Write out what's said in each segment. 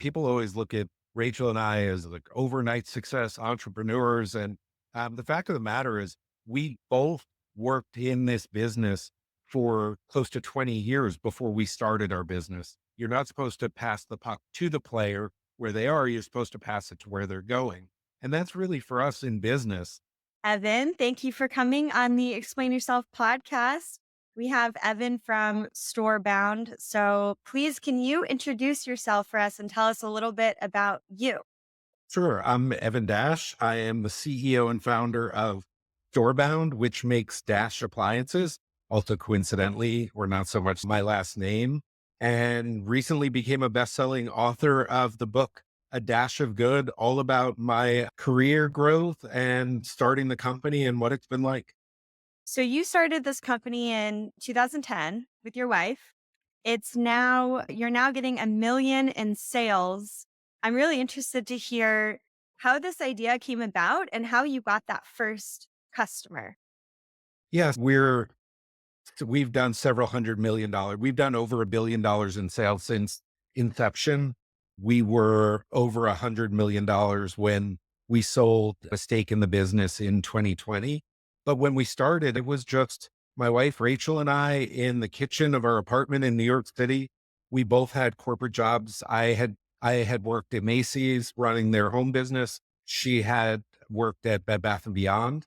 People always look at Rachel and I as like overnight success entrepreneurs. And the fact of the matter is, we both worked in this business for close to 20 years before we started our business. You're not supposed to pass the puck to the player where they are. You're supposed to pass it to where they're going. And that's really for us in business. Evan, thank you for coming on the Explain Yourself podcast. We have Evan from StoreBound. So please, can you introduce yourself for us and tell us a little bit about you? Sure. I'm Evan Dash. I am the CEO and founder of StoreBound, which makes Dash appliances. Also, coincidentally, or not so much my last name, and recently became a best-selling author of the book, A Dash of Good, all about my career growth and starting the company and what it's been like. So you started this company in 2010 with your wife. You're now getting 1 million in sales. I'm really interested to hear how this idea came about and how you got that first customer. Yes, we've done several $100 million. We've done over $1 billion in sales since inception. We were over $100 million when we sold a stake in the business in 2020. But when we started, it was just my wife, Rachel, and I in the kitchen of our apartment in New York City. We both had corporate jobs. I had worked at Macy's running their home business. She had worked at Bed Bath and Beyond.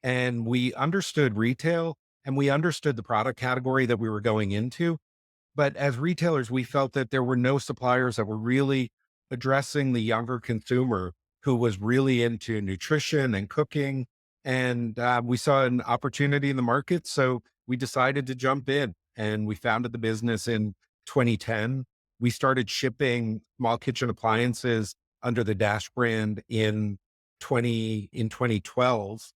And we understood retail and we understood the product category that we were going into. But as retailers, we felt that there were no suppliers that were really addressing the younger consumer who was really into nutrition and cooking. And we saw an opportunity in the market. So we decided to jump in and we founded the business in 2010. We started shipping small kitchen appliances under the Dash brand in 2012,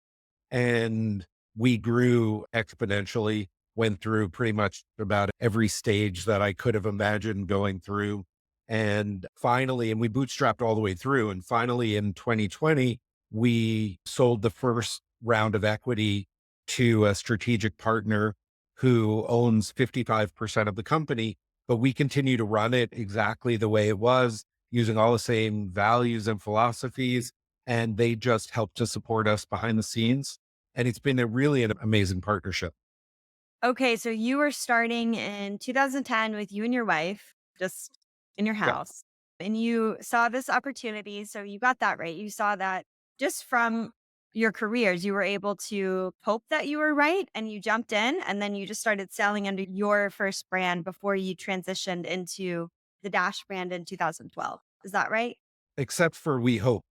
and we grew exponentially, went through pretty much about every stage that I could have imagined going through. And we bootstrapped all the way through. And finally, in 2020, we sold the first round of equity to a strategic partner who owns 55% of the company. But we continue to run it exactly the way it was, using all the same values and philosophies. And they just help to support us behind the scenes. And it's been an amazing partnership. Okay, so you were starting in 2010 with you and your wife, just in your Yeah. house, and you saw this opportunity. So you got that right. You saw that just from your careers, you were able to hope that you were right and you jumped in and then you just started selling under your first brand before you transitioned into the Dash brand in 2012. Is that right? Except for we hope.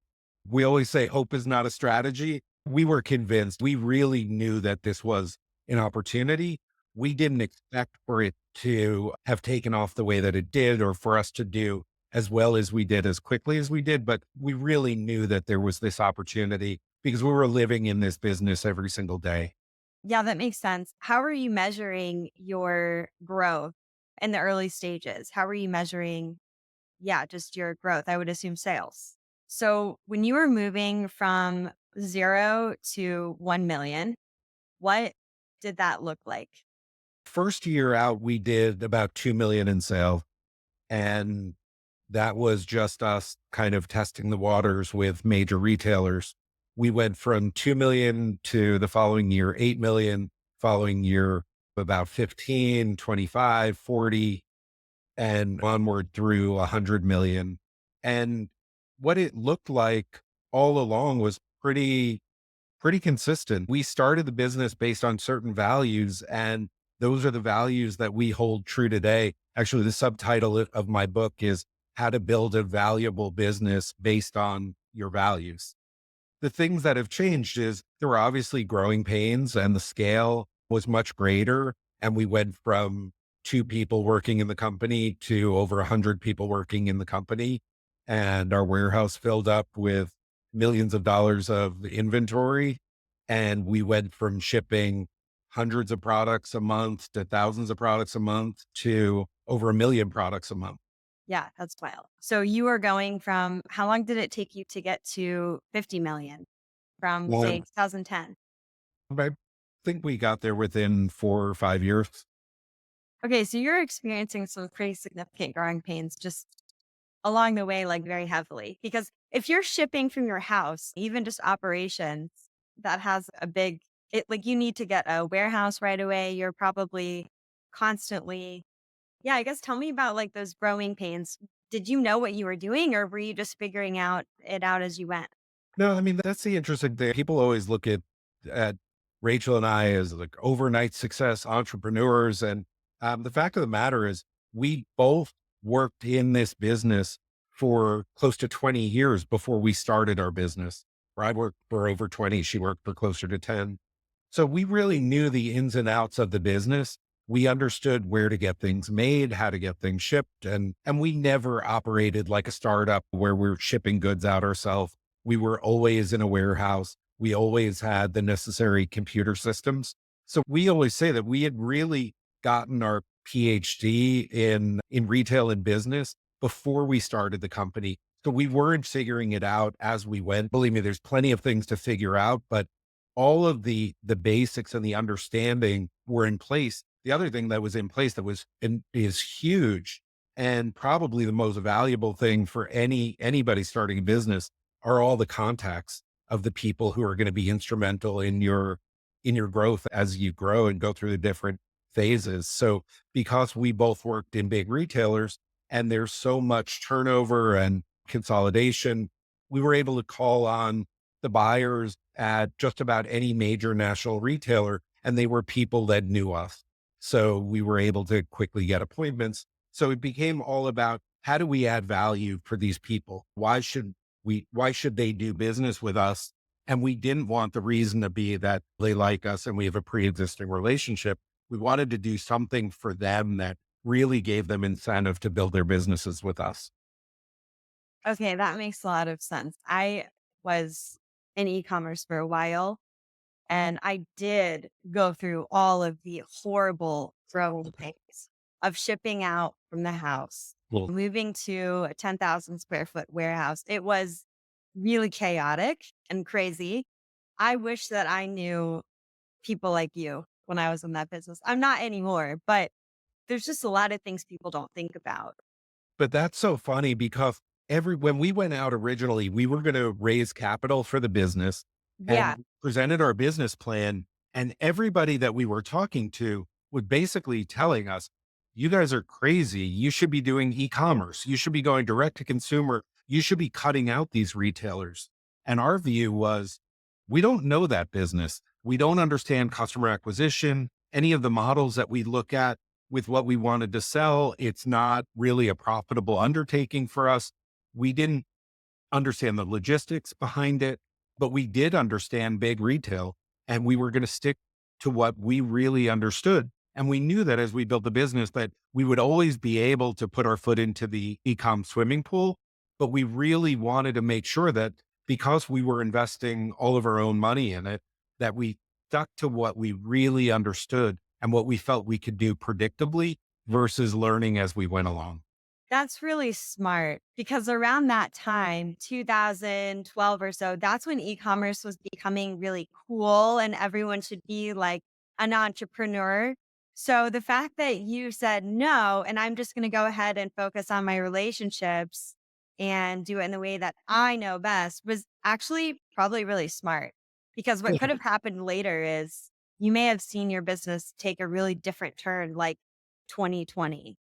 We always say hope is not a strategy. We were convinced. We really knew that this was an opportunity. We didn't expect for it to have taken off the way that it did or for us to do as well as we did, as quickly as we did. But we really knew that there was this opportunity because we were living in this business every single day. Yeah, that makes sense. How are you measuring your growth in the early stages? How are you measuring, yeah, just your growth? I would assume sales. So when you were moving from 0 to 1 million, what did that look like? First year out, we did about 2 million in sales. And that was just us kind of testing the waters with major retailers. We went from 2 million to the following year, 8 million, following year, about 15, 25, 40, and onward through 100 million. And what it looked like all along was pretty consistent. We started the business based on certain values, and those are the values that we hold true today. Actually, the subtitle of my book is How to Build a Valuable Business Based on Your Values. The things that have changed is there were obviously growing pains and the scale was much greater. And we went from 2 people working in the company to over 100 people working in the company. And our warehouse filled up with millions of dollars of inventory. And we went from shipping hundreds of products a month to thousands of products a month to over 1 million products a month. Yeah, that's wild. So you were going from how long did it take you to get to 50 million from, say, Well, 2010? I think we got there within 4 or 5 years. Okay, so you're experiencing some pretty significant growing pains just along the way, like very heavily. Because if you're shipping from your house, even just operations, that has a big, like you need to get a warehouse right away. You're probably constantly, yeah, I guess tell me about like those growing pains. Did you know what you were doing or were you just figuring out as you went? No, I mean, that's the interesting thing. People always look at Rachel and I as like overnight success entrepreneurs. And the fact of the matter is, we both worked in this business for close to 20 years before we started our business. Where I worked for over 20, she worked for closer to 10. So we really knew the ins and outs of the business. We understood where to get things made, how to get things shipped, and we never operated like a startup where we're shipping goods out ourselves. We were always in a warehouse. We always had the necessary computer systems. So we always say that we had really gotten our PhD in retail and business before we started the company. So we weren't figuring it out as we went. Believe me, there's plenty of things to figure out, but all of the basics and the understanding were in place. The other thing that was in place that is huge and probably the most valuable thing for anybody starting a business are all the contacts of the people who are going to be instrumental in your growth as you grow and go through the different phases. So because we both worked in big retailers and there's so much turnover and consolidation, we were able to call on the buyers at just about any major national retailer, and they were people that knew us. So we were able to quickly get appointments. So it became all about how do we add value for these people? Why should they do business with us? And we didn't want the reason to be that they like us and we have a pre-existing relationship. We wanted to do something for them that really gave them incentive to build their businesses with us. Okay, that makes a lot of sense. I was in e-commerce for a while and I did go through all of the horrible growing pains of shipping out from the house, Well, moving to a 10,000 square foot warehouse. It was really chaotic and crazy. I wish that I knew people like you when I was in that business. I'm not anymore, but there's just a lot of things people don't think about. but that's so funny because when we went out originally, we were going to raise capital for the business Yeah. and presented our business plan. And everybody that we were talking to was basically telling us, you guys are crazy. You should be doing e-commerce. You should be going direct to consumer. You should be cutting out these retailers. And our view was, we don't know that business. We don't understand customer acquisition. Any of the models that we look at with what we wanted to sell, it's not really a profitable undertaking for us. We didn't understand the logistics behind it, but we did understand big retail and we were going to stick to what we really understood. And we knew that as we built the business that we would always be able to put our foot into the e-com swimming pool. But we really wanted to make sure that because we were investing all of our own money in it, that we stuck to what we really understood and what we felt we could do predictably versus learning as we went along. That's really smart because around that time, 2012 or so, that's when e-commerce was becoming really cool and everyone should be like an entrepreneur. So the fact that you said no, and I'm just going to go ahead and focus on my relationships and do it in the way that I know best was actually probably really smart because what could have happened later is you may have seen your business take a really different turn like 2020.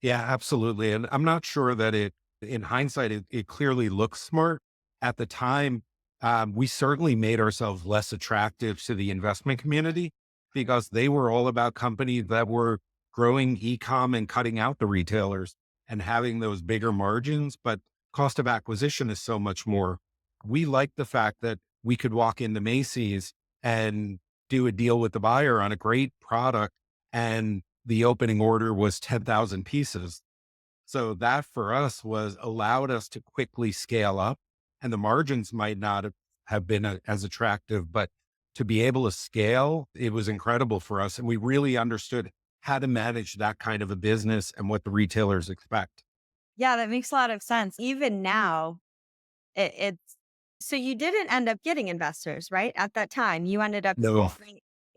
Yeah, absolutely. And I'm not sure that in hindsight, it clearly looks smart. At the time, we certainly made ourselves less attractive to the investment community because they were all about companies that were growing e-com and cutting out the retailers and having those bigger margins. But cost of acquisition is so much more. We liked the fact that we could walk into Macy's and do a deal with the buyer on a great product and the opening order was 10,000 pieces. So that for us was allowed us to quickly scale up and the margins might not have been as attractive, but to be able to scale, it was incredible for us. And we really understood how to manage that kind of a business and what the retailers expect. Yeah, that makes a lot of sense. Even now, it's so you didn't end up getting investors, right? At that time, you ended up No.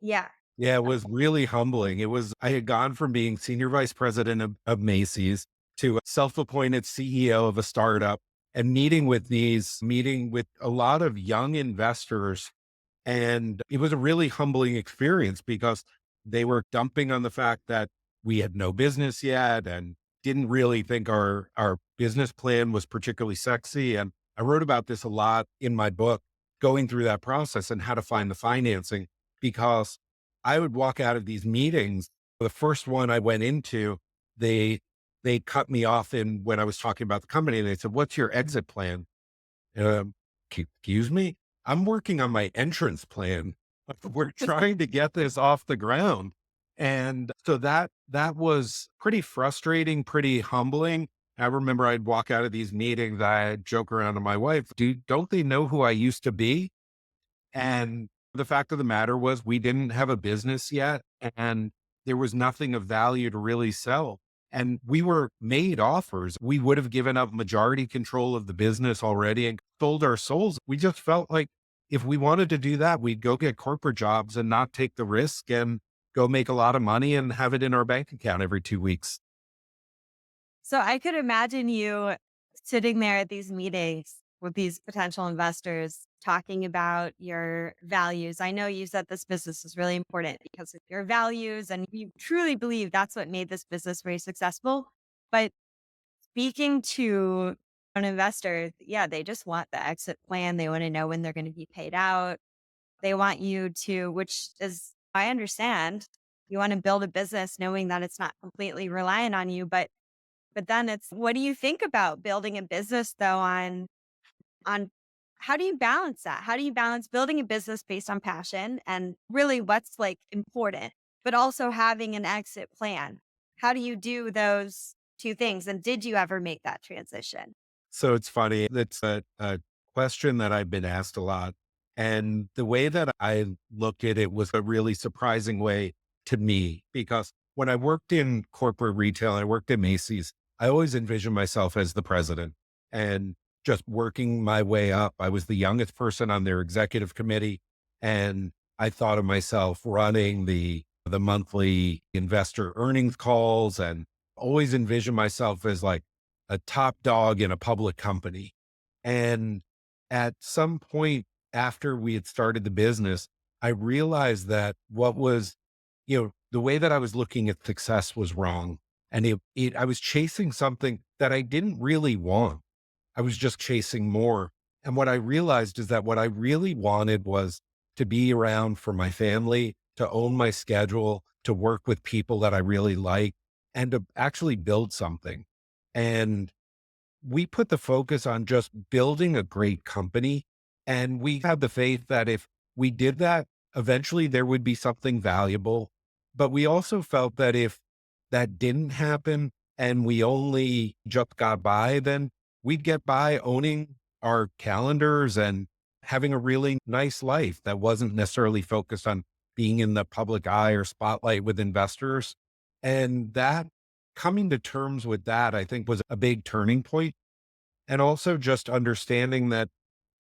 yeah. Yeah, it was Okay. really humbling. I had gone from being senior vice president of Macy's to a self-appointed CEO of a startup and meeting with a lot of young investors. And it was a really humbling experience because they were dumping on the fact that we had no business yet and didn't really think our business plan was particularly sexy. And I wrote about this a lot in my book, going through that process and how to find the financing, because I would walk out of these meetings. The first one I went into, they they cut me off in when I was talking about the company, and they said, "What's your exit plan?" Um, Excuse me? I'm working on my entrance plan. We're trying to get this off the ground. And so that was pretty frustrating, pretty humbling. I remember I'd walk out of these meetings, I'd joke around to my wife, don't they know who I used to be? And the fact of the matter was we didn't have a business yet and there was nothing of value to really sell. And we were made offers. We would have given up majority control of the business already and sold our souls. We just felt like if we wanted to do that, we'd go get corporate jobs and not take the risk and go make a lot of money and have it in our bank account every 2 weeks. So I could imagine you sitting there at these meetings with these potential investors talking about your values. I know you said this business is really important because of your values and you truly believe that's what made this business very successful. But speaking to an investor, yeah, they just want the exit plan. They want to know when they're going to be paid out. They want you to, which is, I understand, you want to build a business knowing that it's not completely reliant on you, but then it's what do you think about building a business though on how do you balance that? How do you balance building a business based on passion and really what's like important, but also having an exit plan? How do you do those two things? And did you ever make that transition? So it's funny. That's a question that I've been asked a lot. And the way that I looked at it was a really surprising way to me, because when I worked in corporate retail, I worked at Macy's, I always envisioned myself as the president and just working my way up. I was the youngest person on their executive committee. And I thought of myself running the monthly investor earnings calls and always envisioned myself as like a top dog in a public company. And at some point after we had started the business, I realized that the way that I was looking at success was wrong. And I was chasing something that I didn't really want. I was just chasing more. And what I realized is that what I really wanted was to be around for my family, to own my schedule, to work with people that I really like, and to actually build something. And we put the focus on just building a great company. And we had the faith that if we did that, eventually there would be something valuable. But we also felt that if that didn't happen and we only just got by, then we'd get by owning our calendars and having a really nice life that wasn't necessarily focused on being in the public eye or spotlight with investors. And that coming to terms with that, I think was a big turning point. And also just understanding that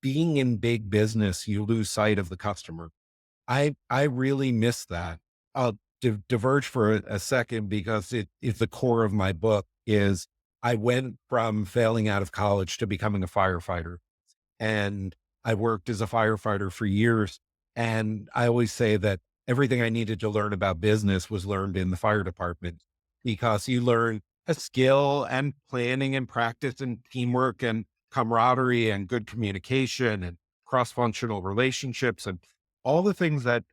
being in big business, you lose sight of the customer. I really miss that. I'll diverge for a second because it is the core of my book is I went from failing out of college to becoming a firefighter. And I worked as a firefighter for years. And I always say that everything I needed to learn about business was learned in the fire department, because you learn a skill and planning and practice and teamwork and camaraderie and good communication and cross functional relationships and all the things that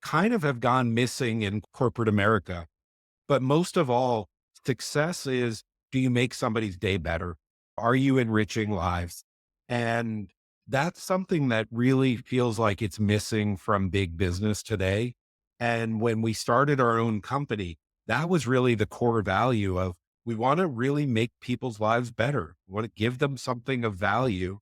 kind of have gone missing in corporate America. But most of all, success is, do you make somebody's day better? Are you enriching lives? And that's something that really feels like it's missing from big business today. And when we started our own company, that was really the core value of we want to really make people's lives better. We want to give them something of value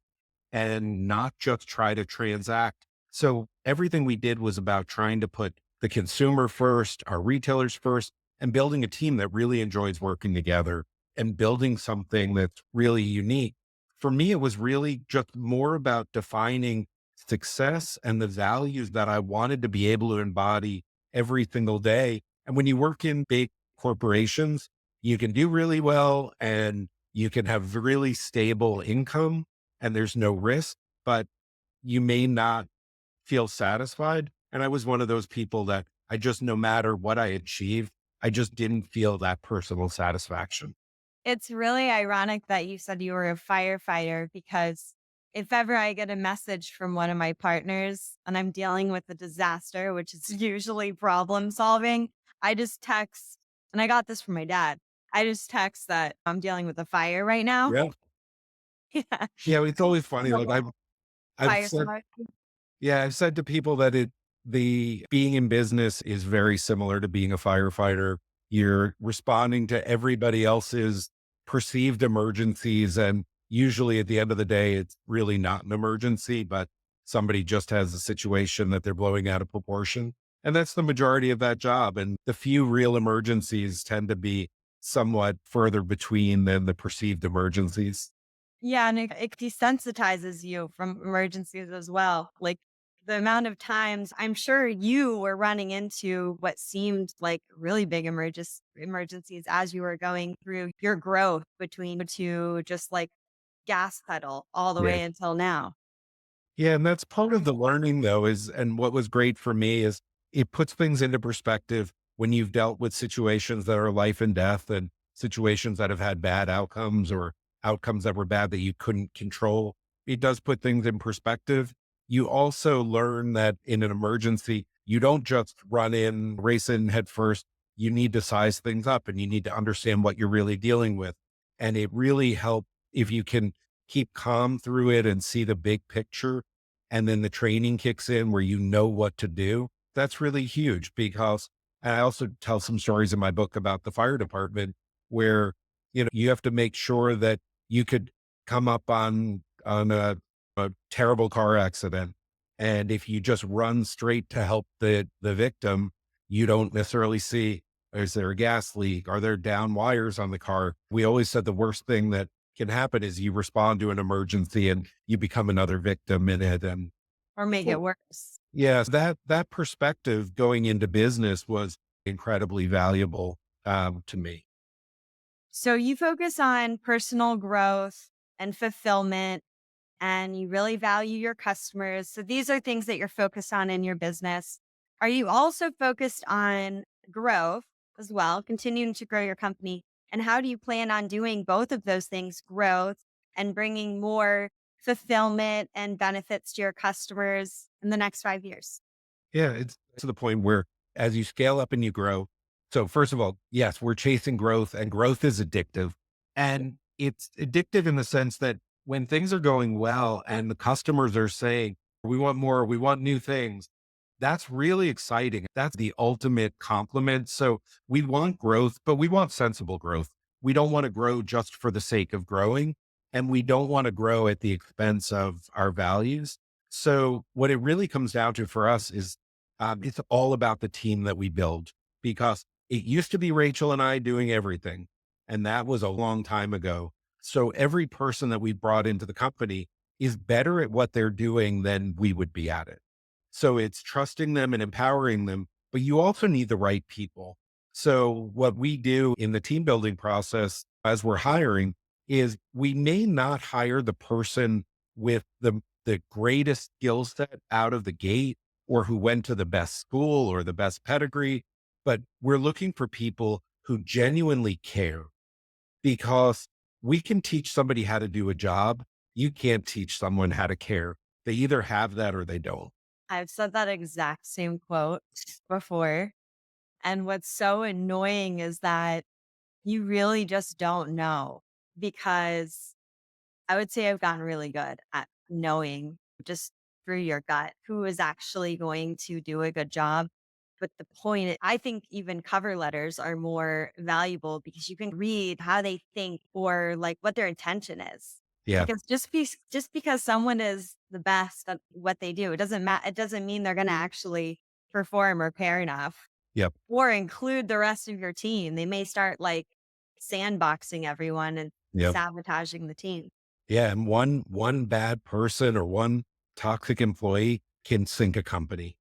and not just try to transact. So everything we did was about trying to put the consumer first, our retailers first, and building a team that really enjoys working together and building something that's really unique. For me, it was really just more about defining success and the values that I wanted to be able to embody every single day. And when you work in big corporations, You can do really well and you can have really stable income and there's no risk, but you may not feel satisfied. And I was one of those people that I just, no matter what I achieved, I just didn't feel that personal satisfaction. It's really ironic that you said you were a firefighter because if ever I get a message from one of my partners and I'm dealing with a disaster, which is usually problem solving, I just text, and I got this from my dad. I just text that I'm dealing with a fire right now. Yeah. Yeah. Yeah. It's always funny. Like, Like I've fire said, somebody. yeah, I've said to people that the being in business is very similar to being a firefighter. You're responding to everybody else's perceived emergencies. And usually at the end of the day, it's really not an emergency, but somebody just has a situation that they're blowing out of proportion. And that's the majority of that job. And the few real emergencies tend to be somewhat further between than the perceived emergencies. Yeah, and it desensitizes you from emergencies as well. Like the amount of times I'm sure you were running into what seemed like really big emergencies as you were going through your growth between to just like gas pedal all the Yeah. way until now. Yeah, and that's part of the learning though is and what was great for me is it puts things into perspective when you've dealt with situations that are life and death and situations that have had bad outcomes or outcomes that were bad that you couldn't control. It does put things in perspective. You also learn that in an emergency, you don't just run in, race in head first. You need to size things up and you need to understand what you're really dealing with. And it really helps if you can keep calm through it and see the big picture and then the training kicks in where you know what to do. That's really huge because and I also tell some stories in my book about the fire department where, you have to make sure that you could come up on a terrible car accident. And if you just run straight to help the victim, you don't necessarily see, is there a gas leak? Are there down wires on the car? We always said the worst thing that can happen is you respond to an emergency and you become another victim in it. And Or make it well, worse. yes, that perspective going into business was incredibly valuable to me. So you focus on personal growth and fulfillment and you really value your customers. So these are things that you're focused on in your business. Are you also focused on growth as well, continuing to grow your company? And how do you plan on doing both of those things, growth and bringing more fulfillment and benefits to your customers in the next 5 years? Yeah, it's to the point where as you scale up and you grow. So first of all, yes, we're chasing growth and growth is addictive. And it's addictive in the sense that when things are going well and the customers are saying, we want more, we want new things, that's really exciting. That's the ultimate compliment. So we want growth, but we want sensible growth. We don't want to grow just for the sake of growing. And we don't want to grow at the expense of our values. So what it really comes down to for us is it's all about the team that we build because it used to be Rachel and I doing everything. And that was a long time ago. So every person that we brought into the company is better at what they're doing than we would be at it. So it's trusting them and empowering them, but you also need the right people. So what we do in the team building process as we're hiring is we may not hire the person with the greatest skill set out of the gate or who went to the best school or the best pedigree, but we're looking for people who genuinely care because we can teach somebody how to do a job. You can't teach someone how to care. They either have that or they don't. I've said that exact same quote before. And what's so annoying is that you really just don't know because I would say I've gotten really good at knowing just through your gut who is actually going to do a good job. But the point, I think even cover letters are more valuable because you can read how they think or like what their intention is. Yeah. Because just because someone is the best at what they do, it doesn't matter. It doesn't mean they're going to actually perform or care enough Yep. or include the rest of your team. They may start like sandboxing everyone and Yep. sabotaging the team. Yeah. And one bad person or one toxic employee can sink a company.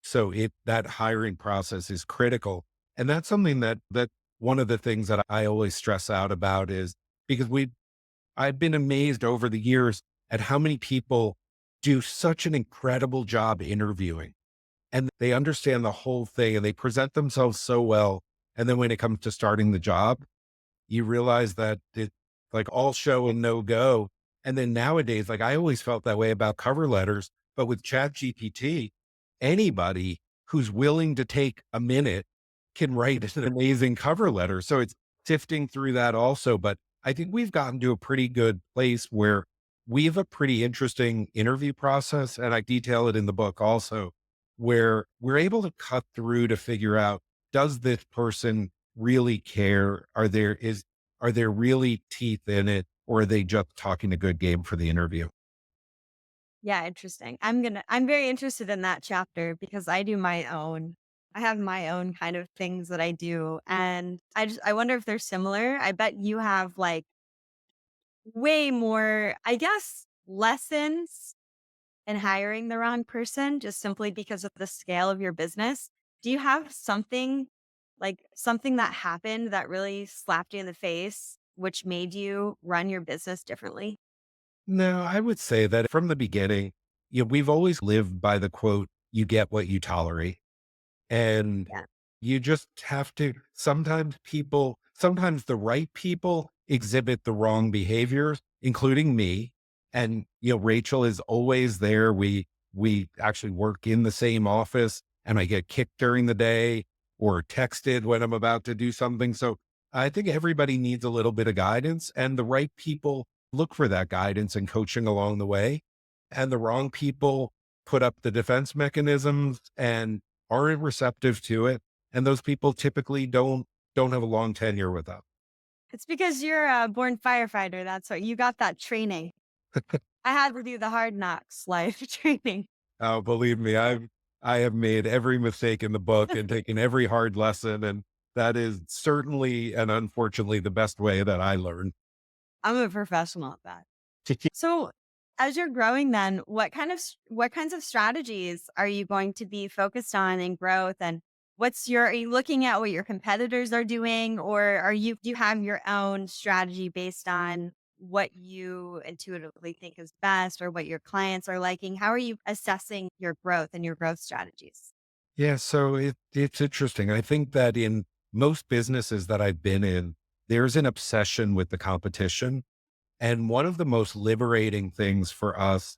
So that hiring process is critical. And that's something that one of the things that I always stress out about is because I've been amazed over the years at how many people do such an incredible job interviewing and they understand the whole thing and they present themselves so well. And then when it comes to starting the job, you realize that it's like all show and no go. And then nowadays, like I always felt that way about cover letters, but with Chat GPT, anybody who's willing to take a minute can write an amazing cover letter. So it's sifting through that also. But I think we've gotten to a pretty good place where we have a pretty interesting interview process. And I detail it in the book also, where we're able to cut through to figure out, does this person really care? Are there really teeth in it, or are they just talking a good game for the interview? Yeah, interesting. I'm very interested in that chapter because I have my own kind of things that I do, and I wonder if they're similar. I bet you have, like, way more, I guess, lessons in hiring the wrong person just simply because of the scale of your business. Do you have something, like, something that happened that really slapped you in the face, which made you run your business differently? No, I would say that from the beginning, we've always lived by the quote, you get what you tolerate. And Yeah. you just have to sometimes the right people exhibit the wrong behaviors, including me. And, Rachel is always there. We actually work in the same office and I get kicked during the day or texted when I'm about to do something. So I think everybody needs a little bit of guidance and the right people look for that guidance and coaching along the way. And the wrong people put up the defense mechanisms and aren't receptive to it. And those people typically don't have a long tenure with us. It's because you're a born firefighter. That's what you got, that training. I had to do the hard knocks life training. Oh, believe me, I have made every mistake in the book and taken every hard lesson. And that is certainly and unfortunately the best way that I learn. I'm a professional at that. So, as you're growing then, what kinds of strategies are you going to be focused on in growth, and are you looking at what your competitors are doing, or do you have your own strategy based on what you intuitively think is best or what your clients are liking? How are you assessing your growth and your growth strategies? Yeah, so it's interesting. I think that in most businesses that I've been in, there's an obsession with the competition. And one of the most liberating things for us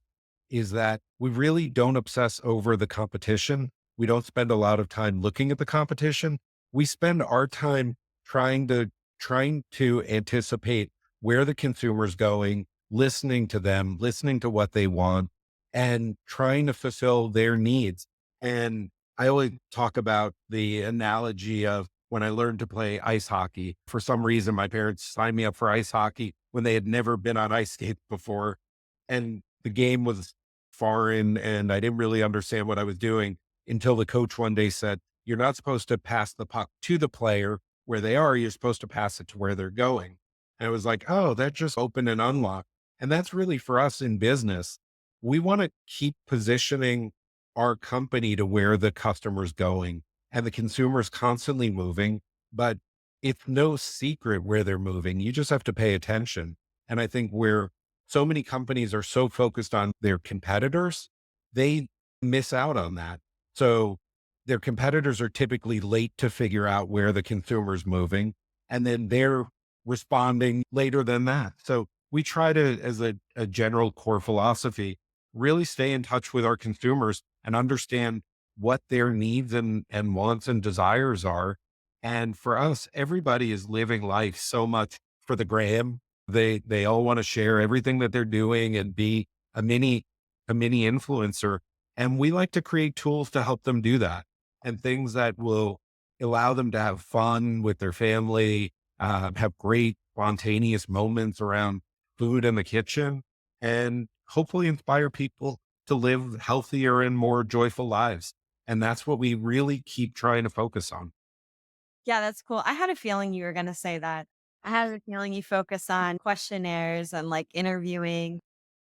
is that we really don't obsess over the competition. We don't spend a lot of time looking at the competition. We spend our time trying to trying to anticipate where the consumer's going, listening to them, listening to what they want, and trying to fulfill their needs. And I always talk about the analogy of when I learned to play ice hockey. For some reason, my parents signed me up for ice hockey when they had never been on ice skates before. And the game was foreign and I didn't really understand what I was doing until the coach one day said, you're not supposed to pass the puck to the player where they are. You're supposed to pass it to where they're going. And I was like, oh, that just opened and unlocked. And that's really for us in business. We want to keep positioning our company to where the customer's going and the consumer's constantly moving, but it's no secret where they're moving. You just have to pay attention. And I think where so many companies are so focused on their competitors, they miss out on that. So their competitors are typically late to figure out where the consumer's moving, and then they're responding later than that. So we try to, as a general core philosophy, really stay in touch with our consumers and understand what their needs and wants and desires are. And for us, everybody is living life so much for the gram. They all want to share everything that they're doing and be a mini a mini influencer. And we like to create tools to help them do that and things that will allow them to have fun with their family, have great spontaneous moments around food in the kitchen, and hopefully inspire people to live healthier and more joyful lives. And that's what we really keep trying to focus on. Yeah, that's cool. I had a feeling you were going to say that. I had a feeling you focus on questionnaires and, like, interviewing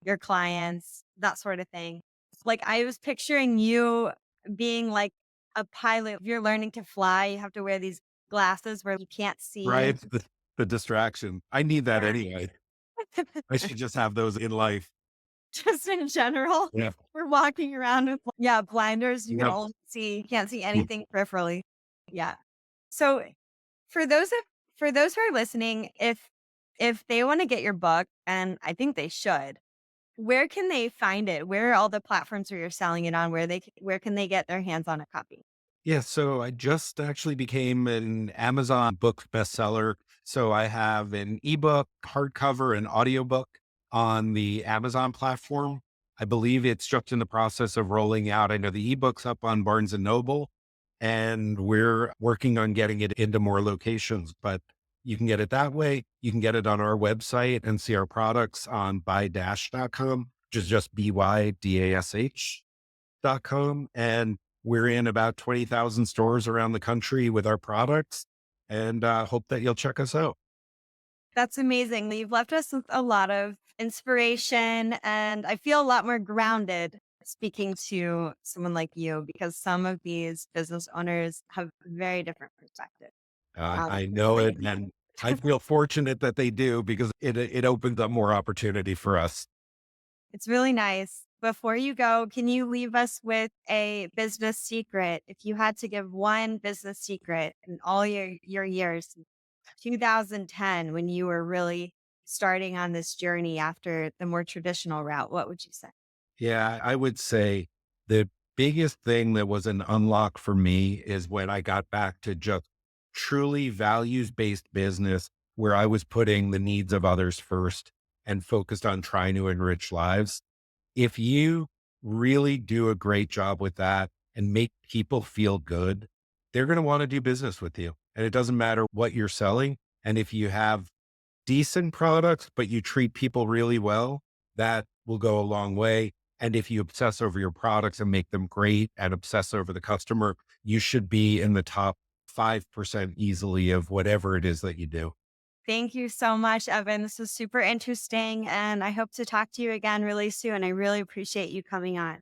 your clients, that sort of thing. Like, I was picturing you being like a pilot. If you're learning to fly, you have to wear these glasses where you can't right? see. The distraction. I need that Yeah. anyway. I should just have those in life. Just in general, Yeah. we're walking around with yeah, blinders, you can Yep. only see, you can't see Mm. anything peripherally. Yeah. So for those of for those who are listening, if they wanna get your book, and I think they should, where can they find it? Where are all the platforms where you're selling it on? Where can they get their hands on a copy? Yeah, so I just actually became an Amazon book bestseller. So I have an ebook, hardcover, and audiobook on the Amazon platform. I believe it's just in the process of rolling out. I know the ebook's up on Barnes and Noble, and we're working on getting it into more locations, but you can get it that way. You can get it on our website and see our products on buy-dash.com, which is just BYDASH.com. And we're in about 20,000 stores around the country with our products, and hope that you'll check us out. That's amazing. You've left us with a lot of inspiration, and I feel a lot more grounded speaking to someone like you because some of these business owners have very different perspective. I know it, and I feel fortunate that they do because it opens up more opportunity for us. It's really nice. Before you go, can you leave us with a business secret? If you had to give one business secret in all your years, 2010, when you were really starting on this journey after the more traditional route, what would you say? Yeah, I would say the biggest thing that was an unlock for me is when I got back to just truly values based business where I was putting the needs of others first and focused on trying to enrich lives. If you really do a great job with that and make people feel good, they're going to want to do business with you. And it doesn't matter what you're selling. And if you have decent products, but you treat people really well, that will go a long way. And if you obsess over your products and make them great and obsess over the customer, you should be in the top 5% easily of whatever it is that you do. Thank you so much, Evan. This was super interesting, and I hope to talk to you again really soon. I really appreciate you coming on.